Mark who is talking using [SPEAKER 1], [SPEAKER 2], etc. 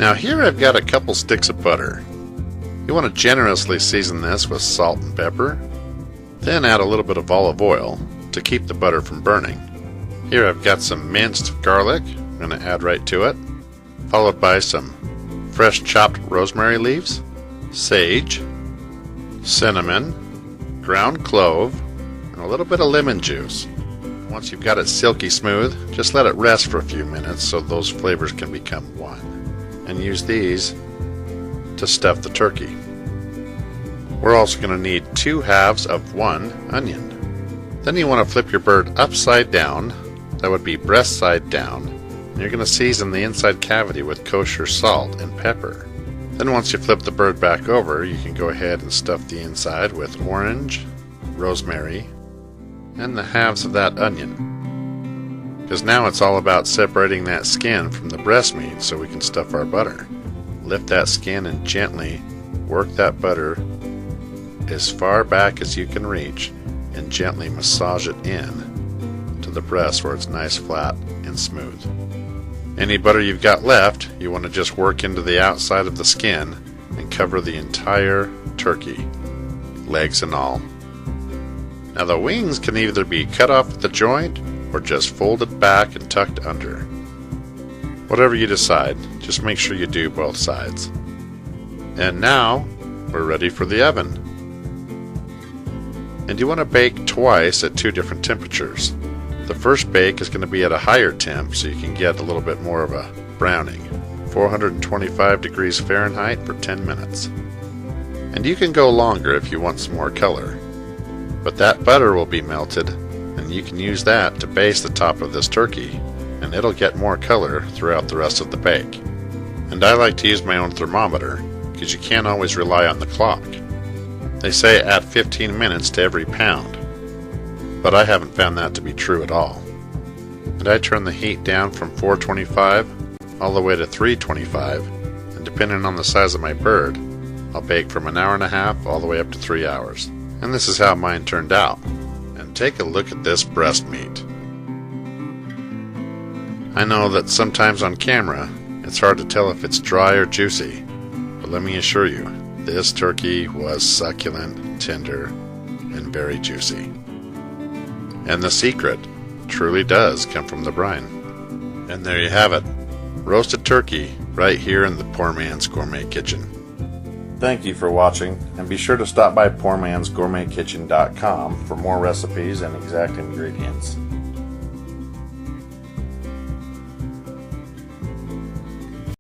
[SPEAKER 1] Now here I've got a couple sticks of butter. You want to generously season this with salt and pepper, then add a little bit of olive oil to keep the butter from burning. Here I've got some minced garlic I'm going to add right to it, followed by some fresh chopped rosemary leaves, sage, cinnamon, ground clove, and a little bit of lemon juice. Once you've got it silky smooth, just let it rest for a few minutes so those flavors can become one. And use these to stuff the turkey. We're also going to need 2 halves of 1 onion. Then you want to flip your bird upside down, that would be breast side down, and you're going to season the inside cavity with kosher salt and pepper. Then once you flip the bird back over, you can go ahead and stuff the inside with orange, rosemary, and the halves of that onion. Because now it's all about separating that skin from the breast meat so we can stuff our butter. Lift that skin and gently work that butter as far back as you can reach and gently massage it in to the breast where it's nice, flat, and smooth. Any butter you've got left, you want to just work into the outside of the skin and cover the entire turkey, legs and all. Now the wings can either be cut off at the joint or just folded back and tucked under. Whatever you decide, just make sure you do both sides. And now we're ready for the oven. And you want to bake twice at 2 different temperatures. The first bake is going to be at a higher temp so you can get a little bit more of a browning. 425 degrees Fahrenheit for 10 minutes. And you can go longer if you want some more color. But that butter will be melted and you can use that to baste the top of this turkey and it'll get more color throughout the rest of the bake. And I like to use my own thermometer because you can't always rely on the clock. They say add 15 minutes to every pound, but I haven't found that to be true at all. And I turn the heat down from 425 all the way to 325, and depending on the size of my bird, I'll bake from 1.5 hours all the way up to 3 hours. And this is how mine turned out. And take a look at this breast meat. I know that sometimes on camera it's hard to tell if it's dry or juicy, but let me assure you, this turkey was succulent, tender, and very juicy. And the secret truly does come from the brine. And there you have it, roasted turkey right here in the Poor Man's Gourmet Kitchen. Thank you for watching, and be sure to stop by PoorMansGourmetKitchen.com for more recipes and exact ingredients.